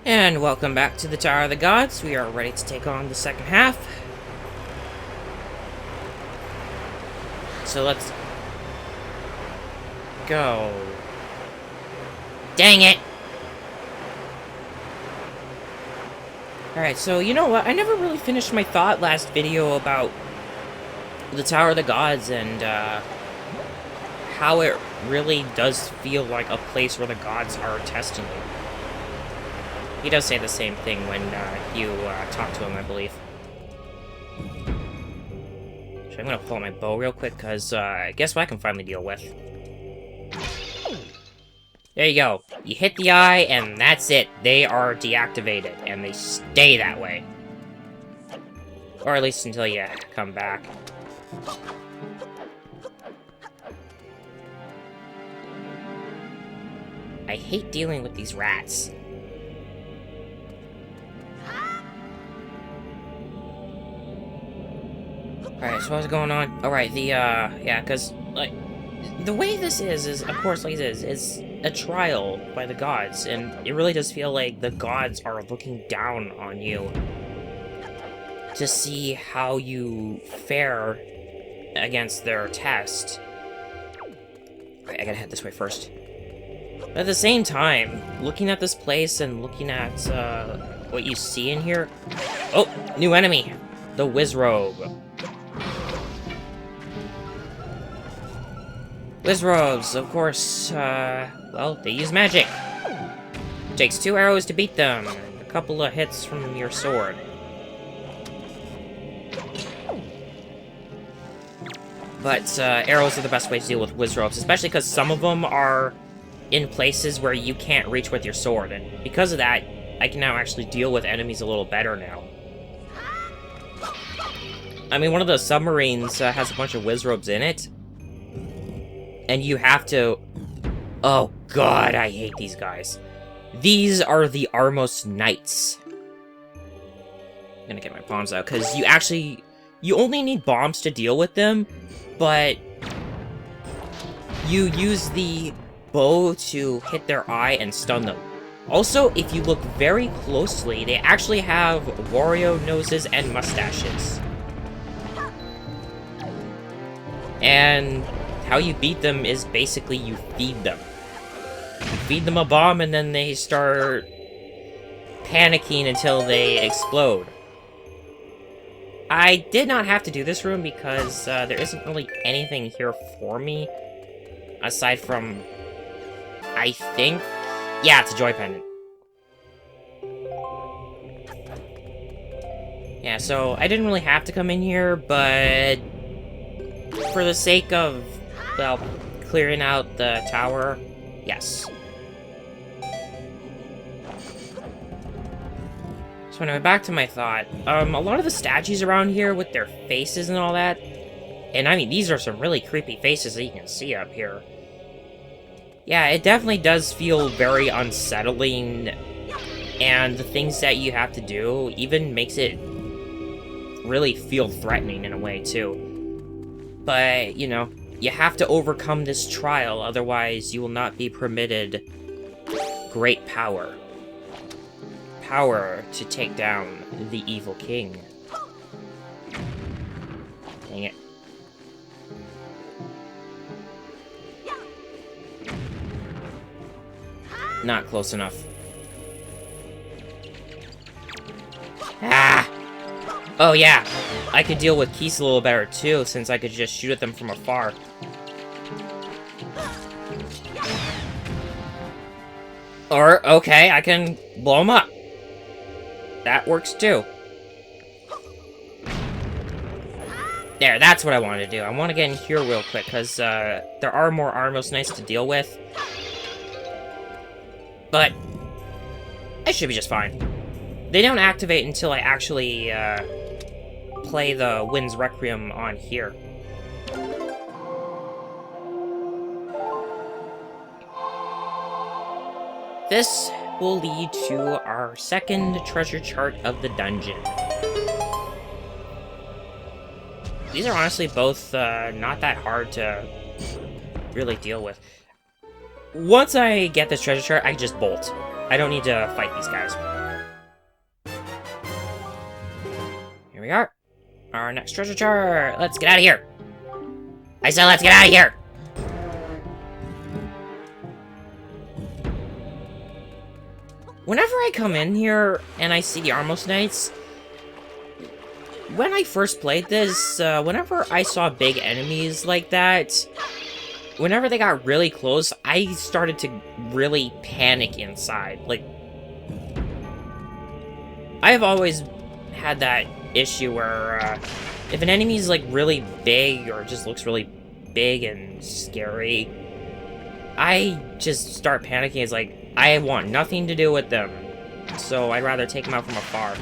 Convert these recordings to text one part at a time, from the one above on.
And welcome back to the Tower of the Gods. We are ready to take on the second half. So let's go. Dang it! Alright, so you know what? I never really finished my thought last video about the Tower of the Gods and how it really does feel like a place where the gods are testing you. He does say the same thing when you talk to him, I believe. So I'm gonna pull out my bow real quick, because guess what I can finally deal with. There you go. You hit the eye, and that's it. They are deactivated, and they stay that way. Or at least until you come back. I hate dealing with these rats. Alright, so what's going on? Alright, yeah, because, like, the way this is, of course, like this is a trial by the gods, and it really does feel like the gods are looking down on you to see how you fare against their test. Alright, I gotta head this way first. But at the same time, looking at this place and looking at, what you see in here... Oh, new enemy! The Wizrobe. Wizrobes, of course, well, they use magic. It takes 2 arrows to beat them, and a couple of hits from your sword. But, arrows are the best way to deal with Wizrobes, especially because some of them are in places where you can't reach with your sword, and because of that, I can now actually deal with enemies a little better now. I mean, one of the submarines has a bunch of Wizrobes in it, and you have to... Oh god, I hate these guys. These are the Armos Knights. I'm gonna get my bombs out, because you only need bombs to deal with them, but you use the bow to hit their eye and stun them. Also, if you look very closely, they actually have Wario noses and mustaches. And how you beat them is basically you feed them. You feed them a bomb and then they start panicking until they explode. I did not have to do this room because there isn't really anything here for me. Aside from, I think... Yeah, it's a joy pendant. Yeah, so I didn't really have to come in here, but for the sake of, well, clearing out the tower, yes. So anyway, back to my thought. A lot of the statues around here with their faces and all that, and I mean, these are some really creepy faces that you can see up here. Yeah, it definitely does feel very unsettling, and the things that you have to do even makes it really feel threatening in a way, too. But, you know, you have to overcome this trial, otherwise you will not be permitted great power. Power to take down the evil king. Dang it. Not close enough. Ah! Oh yeah, I could deal with Keese a little better too, since I could just shoot at them from afar. Or, okay, I can blow them up. That works too. There, that's what I wanted to do. I want to get in here real quick, because there are more Armos Knights to deal with. But I should be just fine. They don't activate until I actually play the Wind's Requiem on here. This will lead to our second treasure chart of the dungeon. These are honestly both not that hard to really deal with. Once I get this treasure chart, I just bolt. I don't need to fight these guys. Here we are. Our next treasure chart. Let's get out of here. I said let's get out of here. Whenever I come in here and I see the Armos Knights, when I first played this, whenever I saw big enemies like that, whenever they got really close, I started to really panic inside. Like, I've always had that issue where, if an enemy's, like, really big or just looks really big and scary, I just start panicking. It's like, I want nothing to do with them, so I'd rather take them out from afar.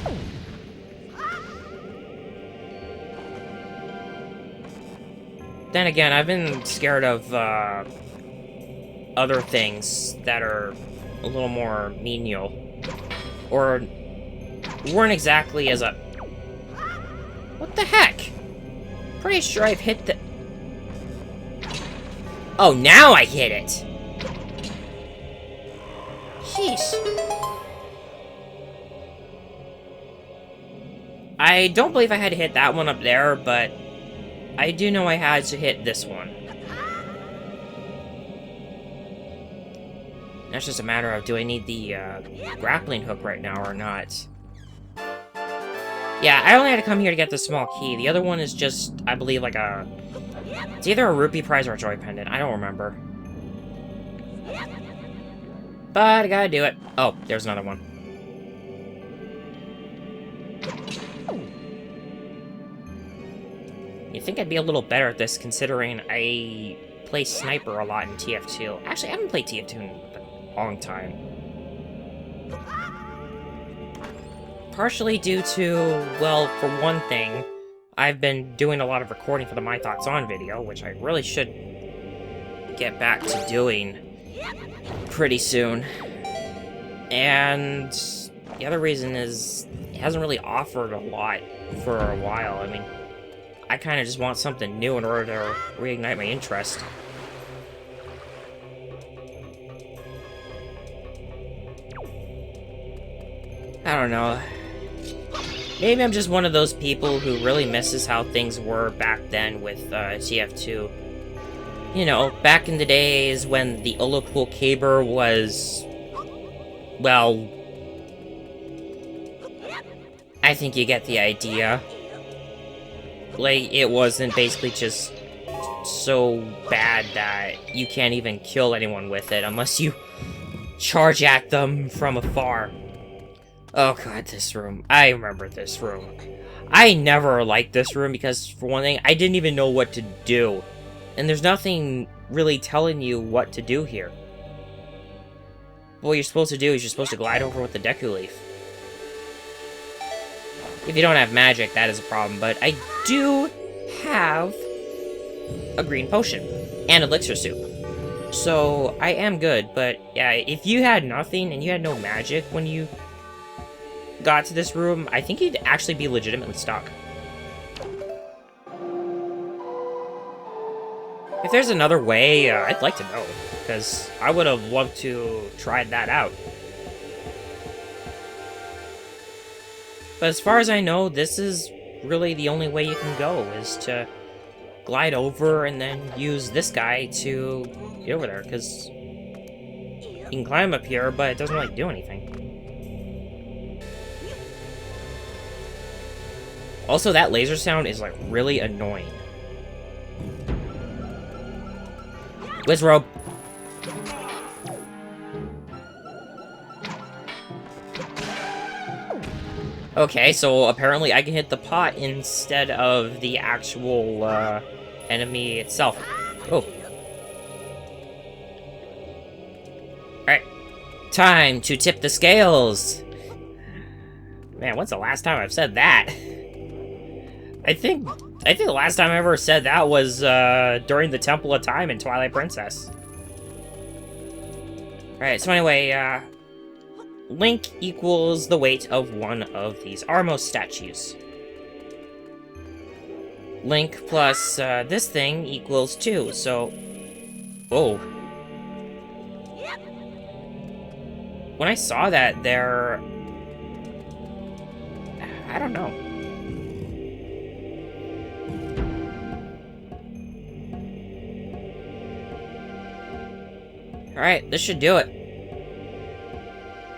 Then again, I've been scared of, other things that are a little more menial. Or weren't exactly as a... What the heck? Pretty sure I've hit the... Oh, now I hit it! Jeez. I don't believe I had to hit that one up there, but I do know I had to hit this one. That's just a matter of, do I need the grappling hook right now or not? Yeah, I only had to come here to get the small key. The other one is just, I believe, like a... It's either a rupee prize or a joy pendant. I don't remember. But I gotta do it. Oh, there's another one. You'd think I'd be a little better at this, considering I play Sniper a lot in TF2. Actually, I haven't played TF2 in a long time. Partially due to, well, for one thing, I've been doing a lot of recording for the My Thoughts On video, which I really should get back to doing pretty soon. And the other reason is it hasn't really offered a lot for a while. I mean, I kind of just want something new in order to reignite my interest. I don't know. Maybe I'm just one of those people who really misses how things were back then with TF2. You know, back in the days when the Ullapool Caber was... Well... I think you get the idea. Like, it wasn't basically just so bad that you can't even kill anyone with it unless you charge at them from afar. Oh god, this room. I remember this room. I never liked this room because, for one thing, I didn't even know what to do. And there's nothing really telling you what to do here. What you're supposed to do is you're supposed to glide over with the Deku Leaf. If you don't have magic, that is a problem, but I do have a green potion and elixir soup. So, I am good, but yeah, if you had nothing and you had no magic when you got to this room, I think you'd actually be legitimately stuck. If there's another way, I'd like to know, because I would have loved to try that out. But as far as I know, this is really the only way you can go, is to glide over and then use this guy to get over there, because you can climb up here, but it doesn't really do anything. Also, that laser sound is, like, really annoying. Wizrobe. Okay, so apparently I can hit the pot instead of the actual, enemy itself. Oh. Alright. Time to tip the scales! Man, when's the last time I've said that? I think the last time I ever said that was, during the Temple of Time in Twilight Princess. Alright, so anyway, Link equals the weight of one of these Armos statues. Link plus, this thing equals 2, so... Oh. When I saw that there... I don't know. Alright, this should do it.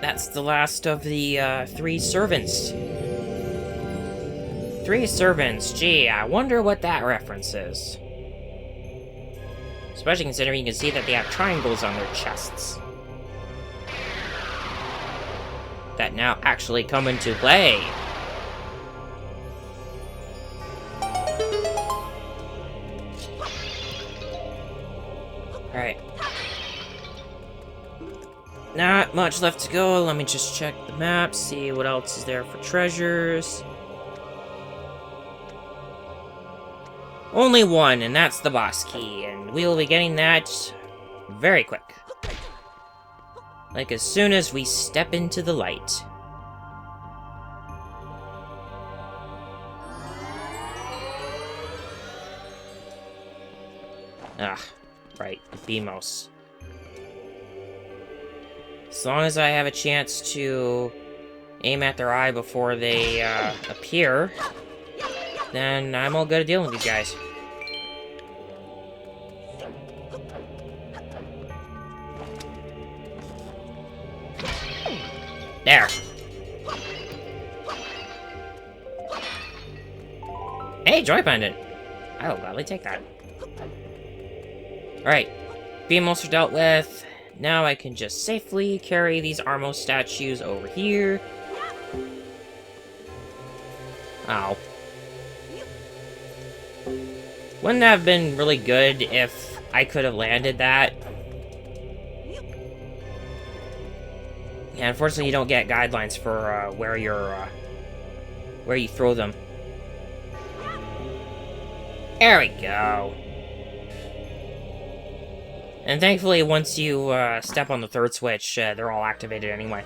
That's the last of the 3 servants. 3 servants, gee, I wonder what that reference is. Especially considering you can see that they have triangles on their chests. That now actually come into play. Alright. Not much left to go. Let me just check the map, see what else is there for treasures. Only one, and that's the boss key, and we'll be getting that very quick. Like as soon as we step into the light. Ah, right, the BMOS. As long as I have a chance to aim at their eye before they appear, then I'm all good at dealing with these guys. There. Hey, Joy Pendant! I will gladly take that. Alright. BMOS are dealt with. Now I can just safely carry these Armo statues over here. Ow. Wouldn't that have been really good if I could have landed that? Yeah, unfortunately you don't get guidelines for where you throw them. There we go. And thankfully, once you step on the 3rd switch, they're all activated anyway.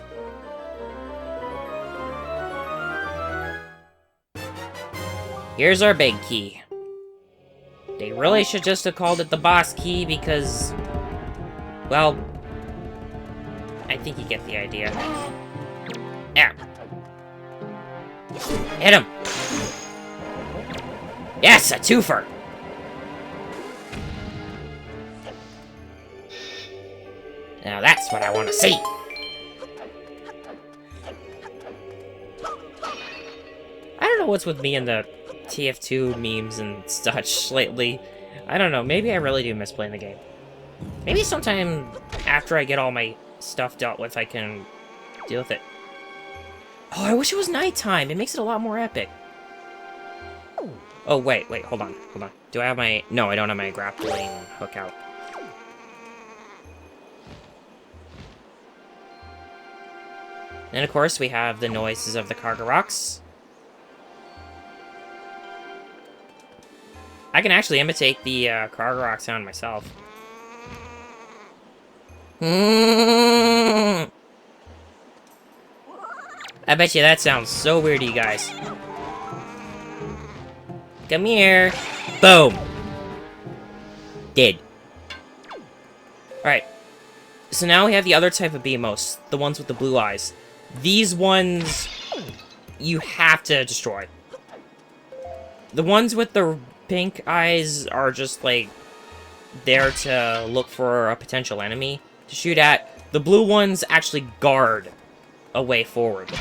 Here's our big key. They really should just have called it the boss key because, well, I think you get the idea. There. Hit him. Yes, a twofer. Now that's what I want to see. I don't know what's with me and the TF2 memes and such lately. I don't know, maybe I really do miss playing the game. Maybe sometime after I get all my stuff dealt with, I can deal with it. Oh, I wish it was nighttime. It makes it a lot more epic. Oh, wait, hold on. Do I have my... No, I don't have my grappling hook out. And of course, we have the noises of the cargo rocks. I can actually imitate the cargo rock sound myself. I bet you that sounds so weird to you guys. Come here. Boom. Dead. Alright. So now we have the other type of BMOS. The ones with the blue eyes. These ones, you have to destroy. The ones with the pink eyes are just, like, there to look for a potential enemy to shoot at. The blue ones actually guard a way forward.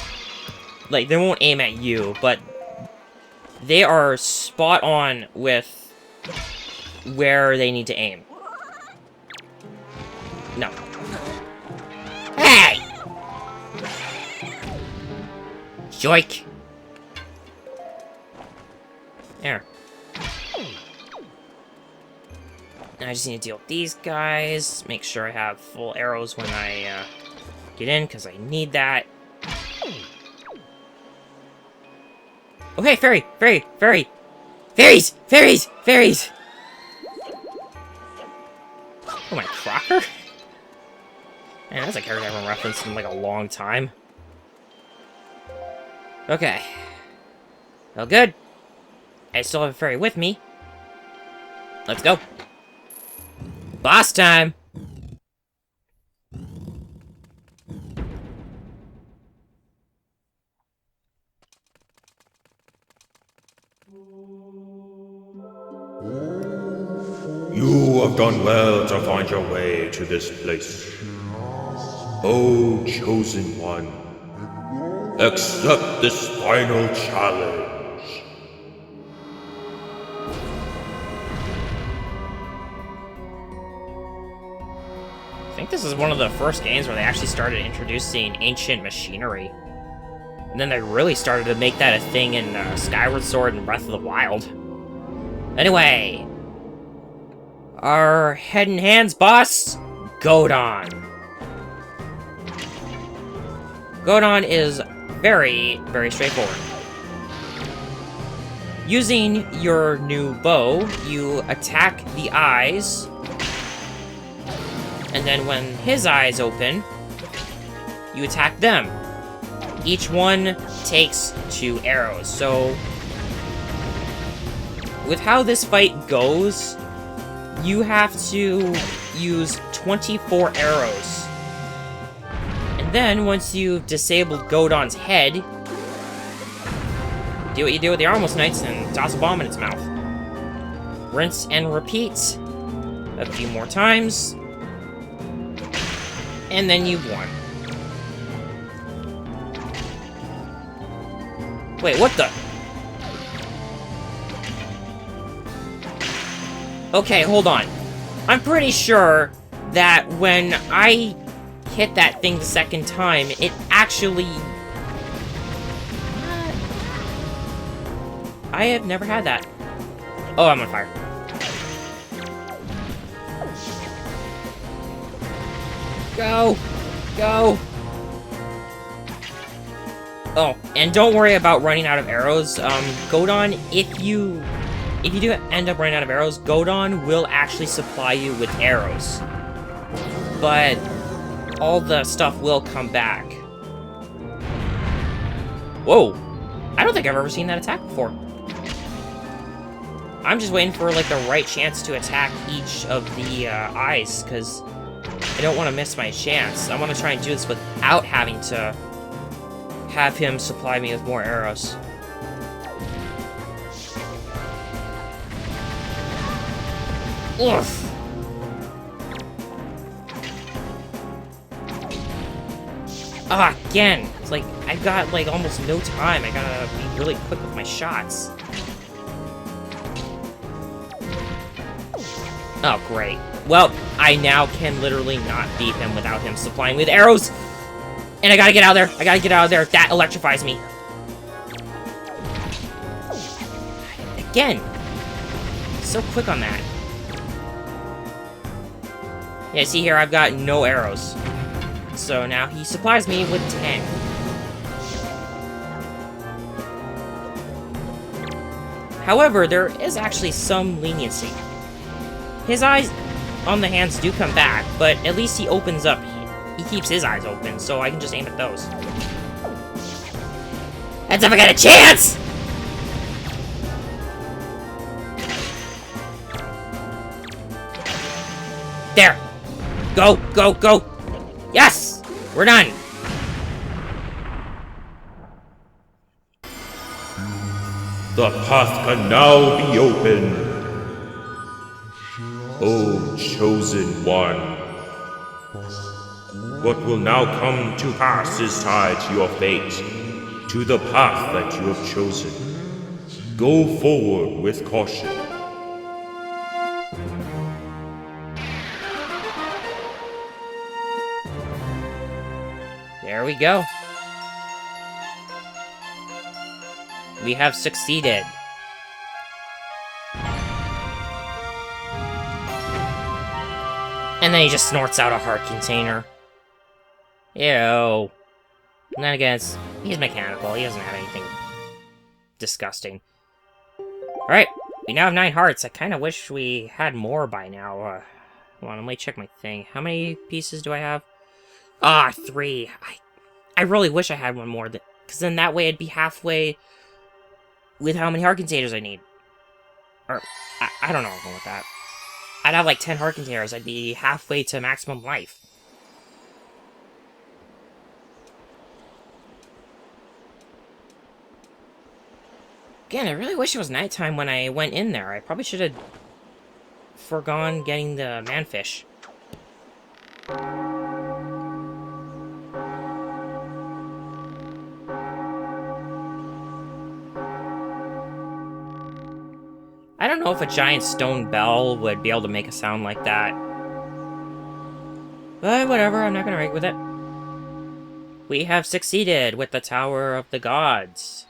Like, they won't aim at you, but they are spot on with where they need to aim. No. Hey! Joik! There. Now I just need to deal with these guys. Make sure I have full arrows when I get in, because I need that. Oh, hey, fairy! Fairy! Fairy! Fairies! Fairies! Fairies! Oh, my Crocker? Man, that's a character I haven't referenced in, like, a long time. Okay. Well, good. I still have a fairy with me. Let's go. Boss time! You have done well to find your way to this place. O chosen one, accept this final challenge. I think this is one of the first games where they actually started introducing ancient machinery. And then they really started to make that a thing in Skyward Sword and Breath of the Wild. Anyway, our head and hands boss, Godon. Godon is very, very straightforward. Using your new bow, you attack the eyes, and then when his eyes open, you attack them. Each one takes 2 arrows, so with how this fight goes, you have to use 24 arrows. And then, once you've disabled Godon's head, do what you do with the Armless Knights and toss a bomb in its mouth. Rinse and repeat a few more times, and then you've won. Wait, what the? Okay, hold on. I'm pretty sure that when I hit that thing the second time, it actually... I have never had that. Oh, I'm on fire. Go! Go! Oh, and don't worry about running out of arrows. Godon, if you do end up running out of arrows, Godon will actually supply you with arrows. But all the stuff will come back. Whoa! I don't think I've ever seen that attack before. I'm just waiting for, like, the right chance to attack each of the eyes, because I don't want to miss my chance. I want to try and do this without having to have him supply me with more arrows. Oof. Ah, again! It's like, I've got, like, almost no time. I gotta be really quick with my shots. Oh, great. Well, I now can literally not beat him without him supplying me with arrows! And I gotta get out of there! I gotta get out of there! That electrifies me! Again! So quick on that. Yeah, see here, I've got no arrows. So now he supplies me with 10. However, there is actually some leniency. His eyes on the hands do come back, but at least he opens up. He keeps his eyes open, so I can just aim at those. That's if I got a chance! There! Go, go, go! Yes! We're done! The path can now be opened. O chosen one, what will now come to pass is tied to your fate, to the path that you have chosen. Go forward with caution. There we go. We have succeeded. And then he just snorts out a heart container. Ew. And then again, he's mechanical. He doesn't have anything disgusting. Alright, we now have 9 hearts. I kind of wish we had more by now. Hold on, let me check my thing. How many pieces do I have? Ah, 3. I really wish I had one more, because then that way I'd be halfway with how many heart containers I need. Or, I don't know what's going with that. I'd have like 10 heart containers. I'd be halfway to maximum life. Again, I really wish it was nighttime when I went in there. I probably should have forgone getting the manfish. I don't know if a giant stone bell would be able to make a sound like that. But whatever, I'm not gonna argue with it. We have succeeded with the Tower of the Gods.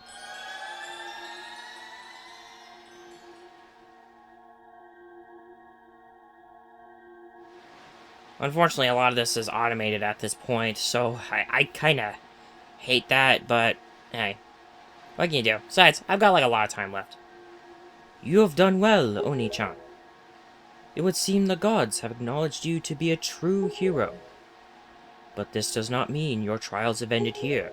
Unfortunately, a lot of this is automated at this point, so I kinda hate that, but hey, what can you do? Besides, I've got like a lot of time left. You have done well, Oni-chan. It would seem the gods have acknowledged you to be a true hero. But this does not mean your trials have ended here.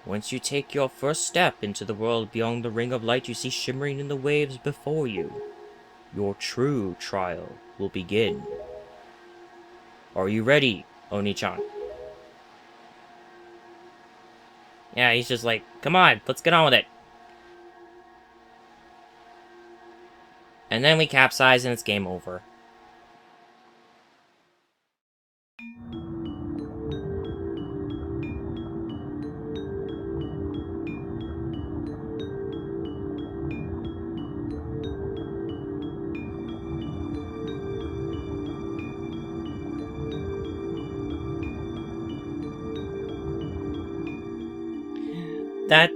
Once you take your first step into the world beyond the ring of light you see shimmering in the waves before you, your true trial will begin. Are you ready, Oni-chan? Yeah, he's just like, come on, let's get on with it. And then we capsize and it's game over.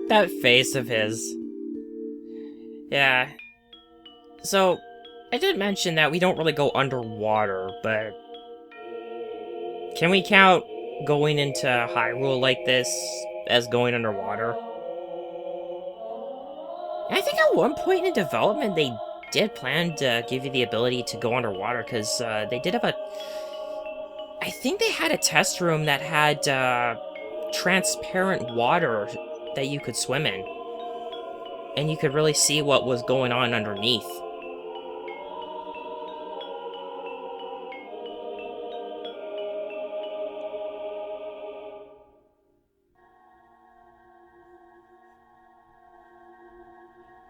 That face of his. Yeah. So, I did mention that we don't really go underwater, but can we count going into Hyrule like this as going underwater? I think at one point in development they did plan to give you the ability to go underwater, because they did have a... I think they had a test room that had transparent water that you could swim in. And you could really see what was going on underneath.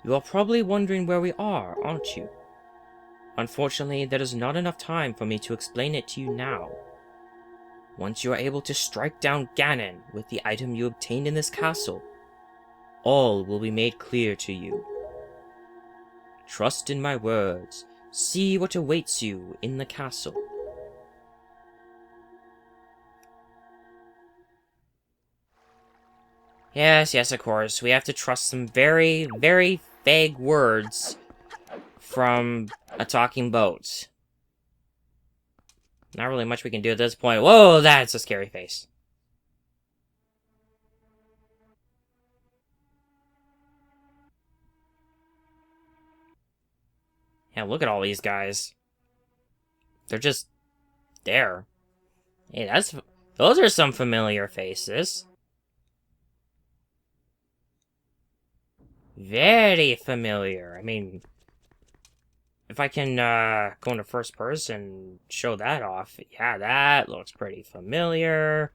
You are probably wondering where we are, aren't you? Unfortunately, there is not enough time for me to explain it to you now. Once you are able to strike down Ganon with the item you obtained in this castle, all will be made clear to you. Trust in my words. See what awaits you in the castle. Yes, of course. We have to trust some very, very vague words from a talking boat. Not really much we can do at this point. Whoa, that's a scary face. Yeah, look at all these guys. They're just there. Hey, those are some familiar faces. Very familiar. I mean, if I can go into first person, show that off. Yeah, that looks pretty familiar.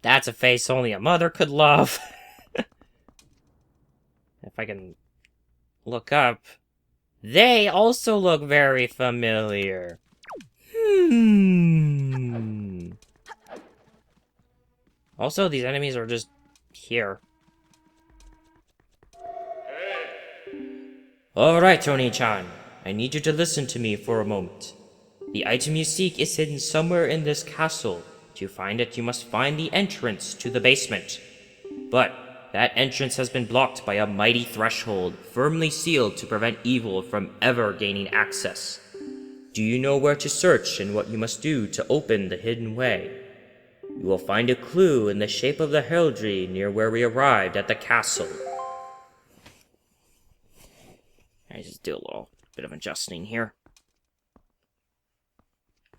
That's a face only a mother could love. If I can look up, they also look very familiar. Also, these enemies are just here. Alright, Tony-chan. I need you to listen to me for a moment. The item you seek is hidden somewhere in this castle. To find it, you must find the entrance to the basement. But that entrance has been blocked by a mighty threshold, firmly sealed to prevent evil from ever gaining access. Do you know where to search and what you must do to open the hidden way? You will find a clue in the shape of the heraldry near where we arrived at the castle. I just do a little bit of adjusting here.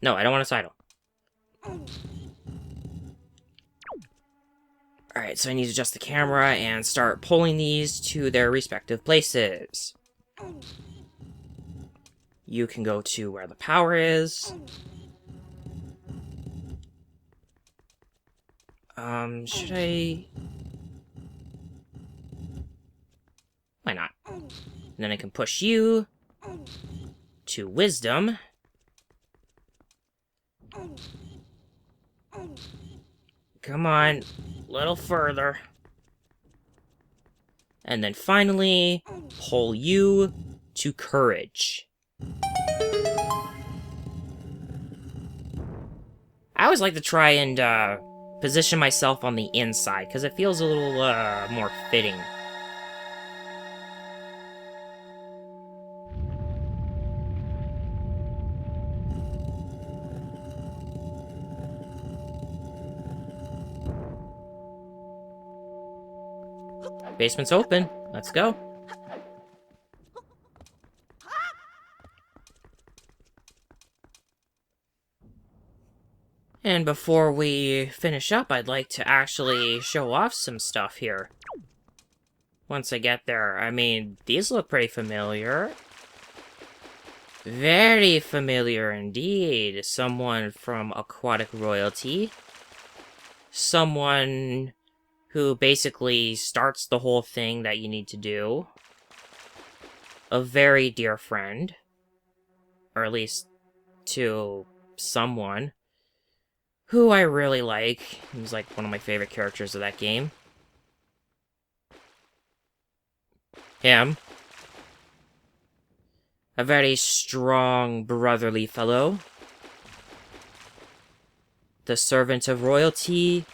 No, I don't want to sidle. Alright, so I need to adjust the camera and start pulling these to their respective places. You can go to where the power is. Should I... Why not? then I can push you to wisdom. Come on, a little further. And then finally, pull you to courage. I always like to try and position myself on the inside, because it feels a little more fitting. Basement's open. Let's go. And before we finish up, I'd like to actually show off some stuff here. Once I get there. I mean, these look pretty familiar. Very familiar indeed. Someone from Aquatic Royalty. Someone who basically starts the whole thing that you need to do. A very dear friend. Or at least to someone who I really like. He's like one of my favorite characters of that game. Him. A very strong, brotherly fellow. The servant of royalty.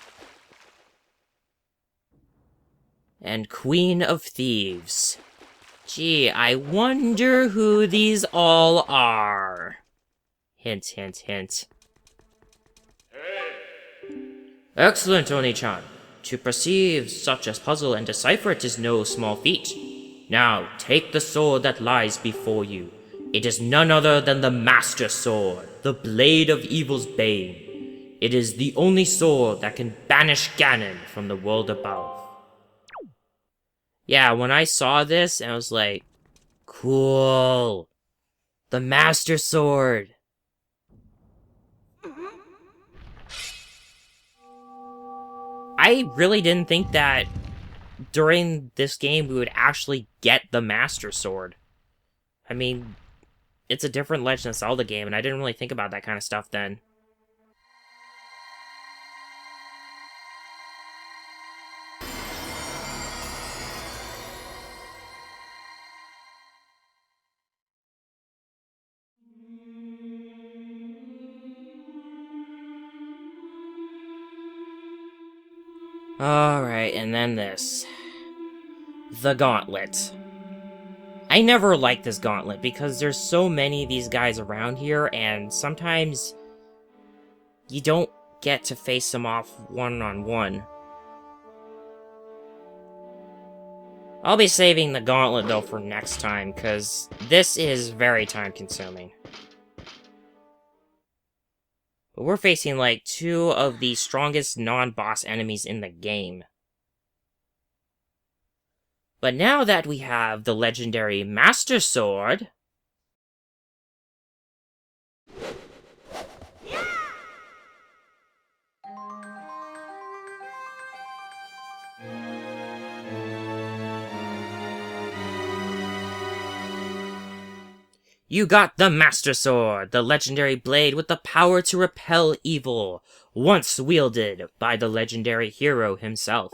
And Queen of Thieves. Gee, I wonder who these all are. Hint, hint, hint. Excellent, Oni-chan. To perceive such a puzzle and decipher it is no small feat. Now, take the sword that lies before you. It is none other than the Master Sword, the blade of evil's bane. It is the only sword that can banish Ganon from the world above. Yeah, when I saw this, I was like, cool. The Master Sword. I really didn't think that during this game we would actually get the Master Sword. I mean, it's a different Legend of Zelda game, and I didn't really think about that kind of stuff then. Alright, and then this. The Gauntlet. I never liked this Gauntlet because there's so many of these guys around here, and sometimes you don't get to face them off one-on-one. I'll be saving the Gauntlet, though, for next time, because this is very time-consuming. But we're facing, like, two of the strongest non-boss enemies in the game. But now that we have the legendary Master Sword... You got the Master Sword, the legendary blade with the power to repel evil, once wielded by the legendary hero himself.